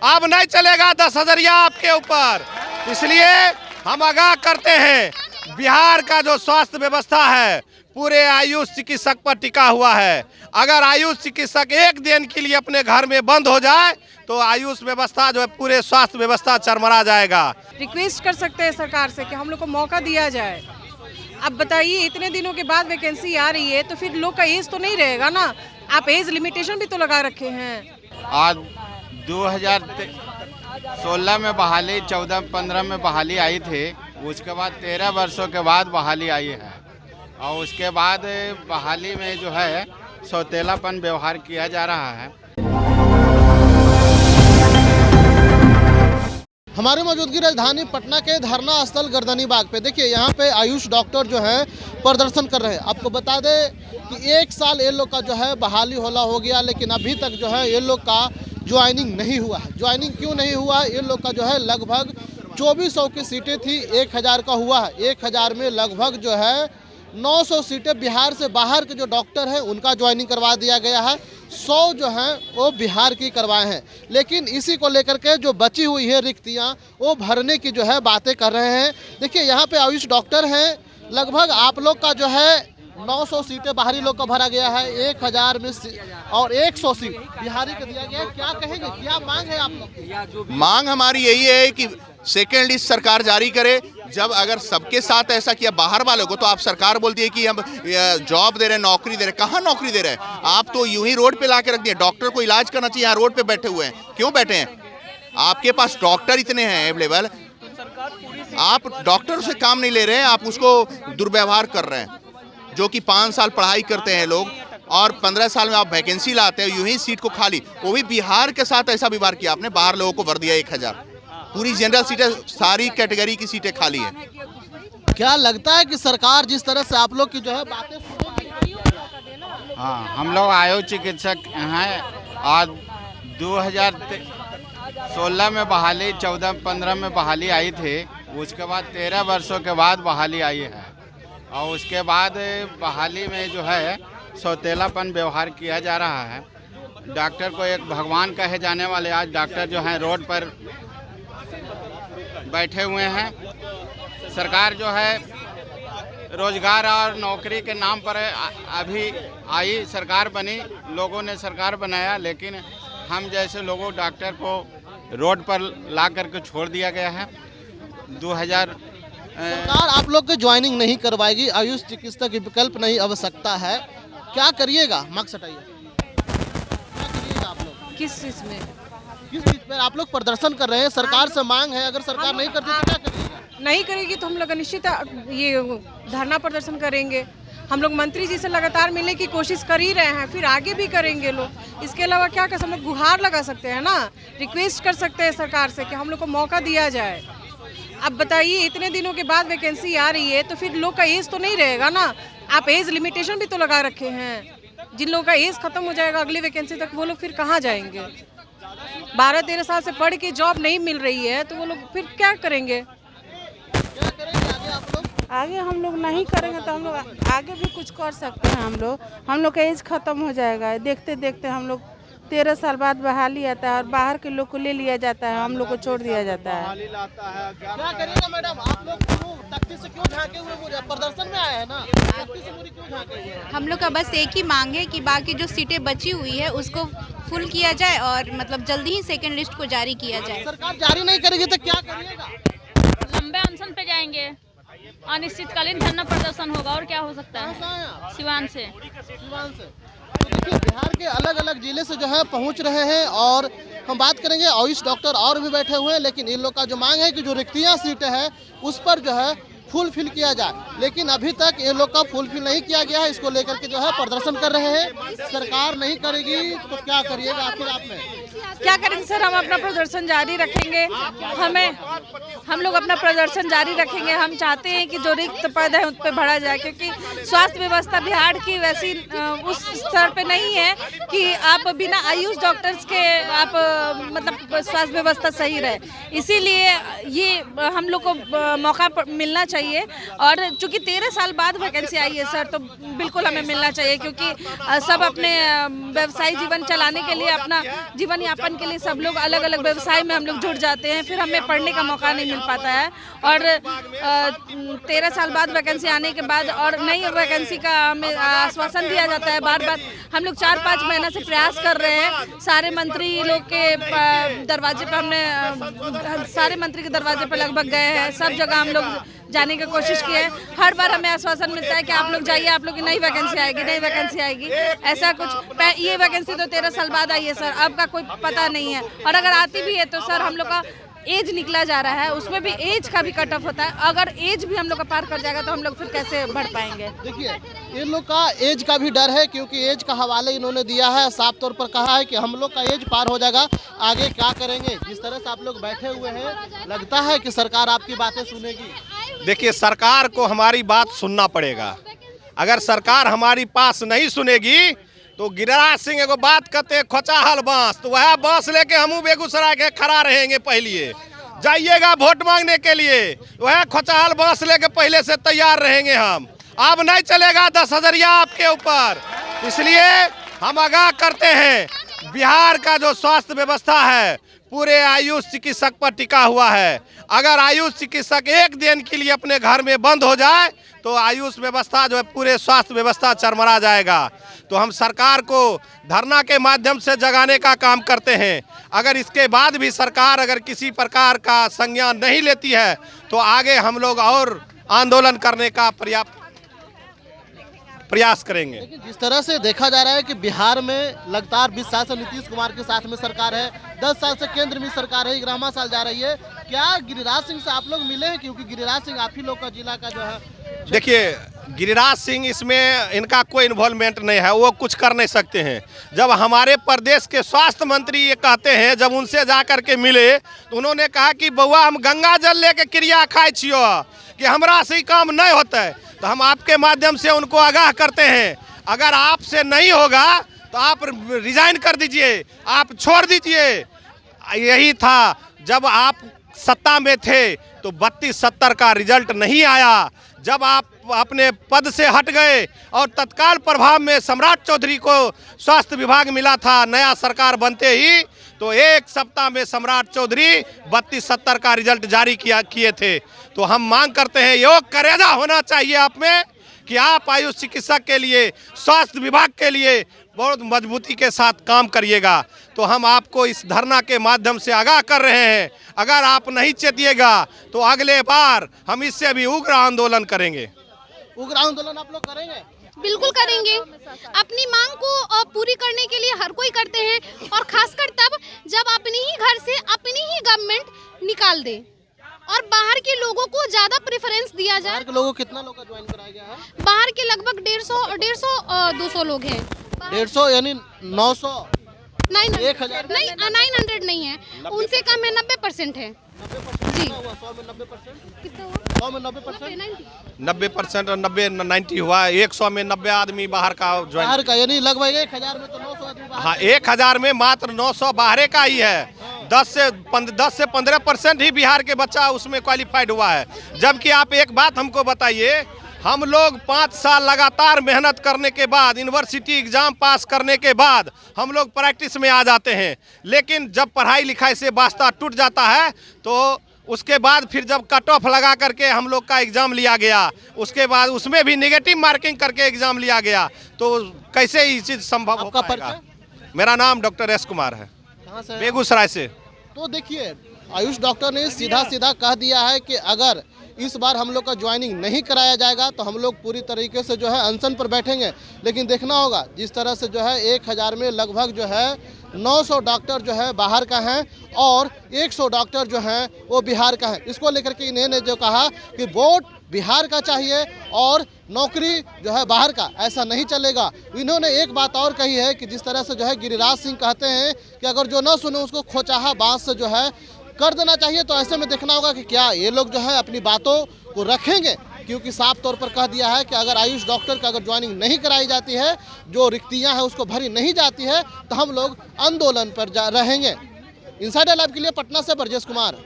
अब नहीं चलेगा 10,000 आपके ऊपर। इसलिए हम आगाह करते हैं, बिहार का जो स्वास्थ्य व्यवस्था है पूरे आयुष चिकित्सक पर टिका हुआ है। अगर आयुष चिकित्सक एक दिन के लिए अपने घर में बंद हो जाए तो आयुष व्यवस्था जो है पूरे स्वास्थ्य व्यवस्था चरमरा जाएगा। रिक्वेस्ट कर सकते हैं सरकार से कि हम लोग को मौका दिया जाए। अब बताइए, इतने दिनों के बाद वैकेंसी आ रही है तो फिर लोग का एज तो नहीं रहेगा ना। आप एज लिमिटेशन भी तो लगा रखे हैं। आज 2016 में बहाली, 14-15 में बहाली आई थी, उसके बाद 13 वर्षों के बाद बहाली आई है। और उसके बाद बहाली में जो है सौतेलापन व्यवहार किया जा रहा है। हमारी मौजूदगी राजधानी पटना के धरना स्थल गर्दनी बाग पे। देखिए यहाँ पे आयुष डॉक्टर जो है प्रदर्शन कर रहे हैं। आपको बता दें कि 1 साल ये लोग का जो है बहाली होला हो गया, लेकिन अभी तक जो है ये लोग का ज्वाइनिंग नहीं हुआ है। ज्वाइनिंग क्यों नहीं हुआ? ये लोग का जो है लगभग 2400 की सीटें थी, 1000 का हुआ है। 1000 में लगभग जो है 900 सीटें बिहार से बाहर के जो डॉक्टर हैं उनका ज्वाइनिंग करवा दिया गया है। 100 जो हैं वो बिहार की करवाए हैं। लेकिन इसी को लेकर के जो बची हुई है रिक्तियां वो भरने की जो है बातें कर रहे हैं। देखिए यहाँ पे आयुष डॉक्टर हैं, लगभग आप लोग का जो है 900 सीटें बाहरी लोग का भरा गया है, 1000 में और 100 सीट बिहारी को दिया गया है। क्या कहेंगे, क्या मांग है आप लोग? मांग हमारी यही है कि सेकेंड लिस्ट सरकार जारी करे। जब अगर सबके साथ ऐसा किया बाहर वालों को, तो आप सरकार बोलती है कि हम जॉब दे रहे हैं, नौकरी दे रहे हैं। कहाँ नौकरी दे रहे हैं? आप तो यूं ही रोड पे ला के रख दिए। डॉक्टर को इलाज करना चाहिए, यहाँ रोड पे बैठे हुए हैं। क्यों बैठे हैं? आपके पास डॉक्टर इतने हैं अवेलेबल, आप डॉक्टर से काम नहीं ले रहे हैं, आप उसको दुर्व्यवहार कर रहे हैं। जो कि 5 साल पढ़ाई करते हैं लोग और 15 साल में आप वैकेंसी लाते हैं, यूं ही सीट को खाली। वो भी बिहार के साथ ऐसा व्यवहार किया आपने, बाहर लोगों को भर दिया 1000। पूरी जनरल सीटें, सारी कैटेगरी की सीटें खाली हैं। क्या लगता है कि सरकार जिस तरह से आप लोग की जो है बातें हाँ, हम लोग आयुष चिकित्सक हैं। आज 2016 में बहाली, 14-15 में बहाली आई थी, उसके बाद 13 वर्षों के बाद बहाली आई है। और उसके बाद बहाली में जो है सौतेलापन व्यवहार किया जा रहा है। डॉक्टर को एक भगवान कहे जाने वाले आज डॉक्टर जो हैं रोड पर बैठे हुए हैं। सरकार जो है रोजगार और नौकरी के नाम पर अभी आई, सरकार बनी, लोगों ने सरकार बनाया, लेकिन हम जैसे लोगों डॉक्टर को रोड पर ला करके छोड़ दिया गया है। 2000 सरकार आप लोग की ज्वाइनिंग नहीं करवाएगी, आयुष चिकित्सक की विकल्प नहीं आवश्यकता है, क्या करिएगा? मकसद है क्या करिएगा आप लोग? किस चीज में? किस चीज पर आप लोग प्रदर्शन कर रहे हैं? सरकार से मांग है, अगर सरकार नहीं करती तो क्या करिएगा? नहीं करेगी तो हम लोग निश्चित ये धरना प्रदर्शन करेंगे। हम लोग मंत्री जी से लगातार मिलने की कोशिश कर ही रहे हैं, फिर आगे भी करेंगे लोग। इसके अलावा क्या कर सकते हैं? गुहार लगा सकते हैं ना, रिक्वेस्ट कर सकते हैं सरकार से कि हम लोग को मौका दिया जाए। अब बताइए, इतने दिनों के बाद वैकेंसी आ रही है तो फिर लोग का एज तो नहीं रहेगा ना। आप एज लिमिटेशन भी तो लगा रखे हैं। जिन लोगों का एज खत्म हो जाएगा अगली वैकेंसी तक, वो लोग फिर कहाँ जाएंगे? 12-13 साल से पढ़ के जॉब नहीं मिल रही है तो वो लोग फिर क्या करेंगे? क्या करेंगे आगे आप लोग? आगे हम लोग नहीं करेंगे तो हम लोग आगे भी कुछ कर सकते हैं। हम लोग का एज खत्म हो जाएगा। देखते देखते हम लोग 13 साल बाद बहाली आता है और बाहर के लोग को ले लिया जाता है, हम लोग को छोड़ दिया जाता है। क्या करिएगा मैडम? आप लोग तख्ती से क्यों झांके हुए? प्रदर्शन में आए हैं ना, तख्ती से पूरी क्यों झांके हुए? हम लोग का बस एक ही मांग है कि बाकी जो सीटें बची हुई है उसको फुल किया जाए और मतलब जल्दी ही सेकंड लिस्ट को जारी किया जाए। सरकार जारी नहीं करेगी तो क्या करिएगा? लंबे अनशन पे जाएंगे, अनिश्चितकालीन धरना प्रदर्शन होगा। और क्या हो सकता है? सिवान से। तो देखिए बिहार के अलग अलग जिले से जो है पहुंच रहे हैं और हम बात करेंगे। आयुष डॉक्टर और भी बैठे हुए हैं, लेकिन इन लोग का जो मांग है कि जो रिक्तियां सीटें हैं उस पर जो है फुलफिल किया जाए, लेकिन अभी तक ये लोग का फुलफिल नहीं किया गया है। इसको लेकर के जो है प्रदर्शन कर रहे हैं। सरकार नहीं करेगी तो क्या करिएगा आखिर आप में? क्या करेंगे सर, हम अपना प्रदर्शन जारी रखेंगे। हम लोग अपना प्रदर्शन जारी रखेंगे। हम चाहते हैं कि जो रिक्त पद है उस पर भरा जाए, क्योंकि स्वास्थ्य व्यवस्था बिहार की वैसी उस स्तर पे नहीं है कि आप बिना आयुष डॉक्टर्स के आप मतलब स्वास्थ्य व्यवस्था सही रहे। इसीलिए ये हम लोग को मौका मिलना चाहिए। और चूंकि 13 साल बाद वैकेंसी आई है सर, तो बिल्कुल हमें मिलना चाहिए, क्योंकि सब अपने व्यवसायिक जीवन चलाने के लिए, अपना जीवन यापन के लिए सब लोग अलग अलग व्यवसाय में हम लोग जुड़ जाते हैं, फिर हमें पढ़ने का मौका नहीं मिल पाता है। और 13 साल बाद वैकेंसी आने के बाद और नई वैकेंसी का हमें आश्वासन दिया जाता है बार बार। हम लोग 4-5 महीना से प्रयास कर रहे हैं, सारे मंत्री लोग के दरवाजे पे हमने सारे मंत्री के दरवाजे पे लगभग गए हैं, सब जगह हम लोग जाने की कोशिश की है। हर बार हमें आश्वासन मिलता है कि आप लोग जाइए, आप लोग की नई वैकेंसी आएगी, नई वैकेंसी आएगी। ऐसा कुछ ये वैकेंसी तो 13 साल बाद आई है सर, अब का कोई पता नहीं है। और अगर आती भी है तो सर हम लोग का एज निकला जा रहा है, उसमें भी एज का भी कट ऑफ होता है। अगर एज भी हम लोग का पार कर जाएगा तो हम लोग फिर कैसे बढ़ पाएंगे। देखिए इन लोग का एज का भी डर है, क्योंकि एज का हवाले इन्होंने दिया है, साफ तौर पर कहा है कि हम लोग का एज पार हो जाएगा, आगे क्या करेंगे। जिस तरह से आप लोग बैठे हुए हैं, लगता है कि सरकार आपकी बातें सुनेगी। देखिए, सरकार को हमारी बात सुनना पड़ेगा। अगर सरकार हमारी पास नहीं सुनेगी तो गिरिराज सिंह एगो बात कहते हैं, खोचाहल बांस, तो वह बांस लेके हम बेगूसराय के खड़ा रहेंगे। पहले जाइएगा वोट मांगने के लिए, वह खोचाहल बांस लेके पहले से तैयार रहेंगे हम। अब नहीं चलेगा 10,000 आपके ऊपर। इसलिए हम आगाह करते हैं, बिहार का जो स्वास्थ्य व्यवस्था है पूरे आयुष चिकित्सक पर टिका हुआ है। अगर आयुष चिकित्सक एक दिन के लिए अपने घर में बंद हो जाए तो आयुष व्यवस्था जो है, पूरे स्वास्थ्य व्यवस्था चरमरा जाएगा। तो हम सरकार को धरना के माध्यम से जगाने का काम करते हैं। अगर इसके बाद भी सरकार अगर किसी प्रकार का संज्ञान नहीं लेती है तो आगे हम लोग और आंदोलन करने का प्रयास करेंगे। लेकिन जिस तरह से देखा जा रहा है कि बिहार में लगातार 20 साल से नीतीश कुमार के साथ में सरकार है, 10 साल से केंद्र में सरकार है, 11वां साल जा रही है। क्या गिरिराज सिंह से आप लोग मिले हैं? क्योंकि गिरिराज सिंह आप ही लोग का जिला का जो है। देखिए, गिरिराज सिंह इसमें इनका कोई इन्वॉल्वमेंट नहीं है, वो कुछ कर नहीं सकते हैं। जब हमारे प्रदेश के स्वास्थ्य मंत्री ये कहते हैं, जब उनसे जा कर के मिले तो उन्होंने कहा कि बउआ हम गंगा जल लेके क्रिया खाए छियो कि हमरा से काम नहीं होता है। तो हम आपके माध्यम से उनको आगाह करते हैं, अगर आपसे नहीं होगा तो आप रिजाइन कर दीजिए, आप छोड़ दीजिए। यही था, जब आप सत्ता में थे तो 32-70 का रिजल्ट नहीं आया। जब आप अपने पद से हट गए और तत्काल प्रभाव में सम्राट चौधरी को स्वास्थ्य विभाग मिला था, नया सरकार बनते ही तो एक सप्ताह में सम्राट चौधरी 32-70 का रिजल्ट जारी किए थे। तो हम मांग करते हैं, योग करेजा होना चाहिए आप में कि आप आयुष चिकित्सक के लिए, स्वास्थ्य विभाग के लिए बहुत मजबूती के साथ काम करिएगा। तो हम आपको इस धरना के माध्यम से आगाह कर रहे हैं, अगर आप नहीं चेतिएगा तो अगले बार हम इससे भी उग्र आंदोलन करेंगे। उग्र आंदोलन आप लोग करेंगे? बिल्कुल करेंगे। अपनी मांग को पूरी करने के लिए हर कोई करते हैं, और खासकर तब जब अपने ही घर से अपनी ही गवर्नमेंट निकाल दे और बाहर के लोगों को ज्यादा प्रेफरेंस दिया जाए। बाहर के लोगों को कितना लोग का ज्वाइन कराया गया है? बाहर के लगभग 150-200 लोग हैं। 150 यानी 900 1000 नहीं, 900 नहीं है, उनसे कम है, 90% है जी। 100 में 90% कितना हुआ? 100 में 90%? 90% और 90 हुआ। 100 में 90 आदमी बाहर का ज्वाइन, बाहर का, यानी लगभग 1000 में तो 900 आदमी बाहर। हाँ, 1000 में मात्र 900 बाहर का ही है। 10 से 15% ही बिहार के बच्चा उसमें क्वालिफाइड हुआ है। जबकि आप एक बात हमको बताइए, हम लोग 5 साल लगातार मेहनत करने के बाद, यूनिवर्सिटी एग्जाम पास करने के बाद हम लोग प्रैक्टिस में आ जाते हैं, लेकिन जब पढ़ाई लिखाई से वास्ता टूट जाता है तो उसके बाद फिर जब कट ऑफ लगा करके हम लोग का एग्ज़ाम लिया गया, उसके बाद उसमें भी नेगेटिव मार्किंग करके एग्ज़ाम लिया गया, तो कैसे ये चीज़ संभव हो पाएगा। मेरा नाम डॉक्टर एस कुमार है, कहाँ से? बेगूसराय से। तो देखिए, आयुष डॉक्टर ने सीधा कह दिया है कि अगर इस बार हम लोग का ज्वाइनिंग नहीं कराया जाएगा तो हम लोग पूरी तरीके से जो है अनशन पर बैठेंगे। लेकिन देखना होगा, जिस तरह से जो है 1000 में लगभग जो है 900 डॉक्टर जो है बाहर का हैं और 100 डॉक्टर जो हैं वो बिहार का है। इसको लेकर के इन्होंने जो कहा कि वोट बिहार का चाहिए और नौकरी जो है बाहर का, ऐसा नहीं चलेगा। इन्होंने एक बात और कही है कि जिस तरह से जो है गिरिराज सिंह कहते हैं कि अगर जो न सुने उसको खोचाहा बांस से जो है कर देना चाहिए। तो ऐसे में देखना होगा कि क्या ये लोग जो है अपनी बातों को रखेंगे, क्योंकि साफ तौर पर कह दिया है कि अगर आयुष डॉक्टर का अगर ज्वाइनिंग नहीं कराई जाती है, जो रिक्तियां हैं उसको भरी नहीं जाती है, तो हम लोग आंदोलन पर रहेंगे। इनसाइडर लाइव के लिए पटना से ब्रजेश कुमार।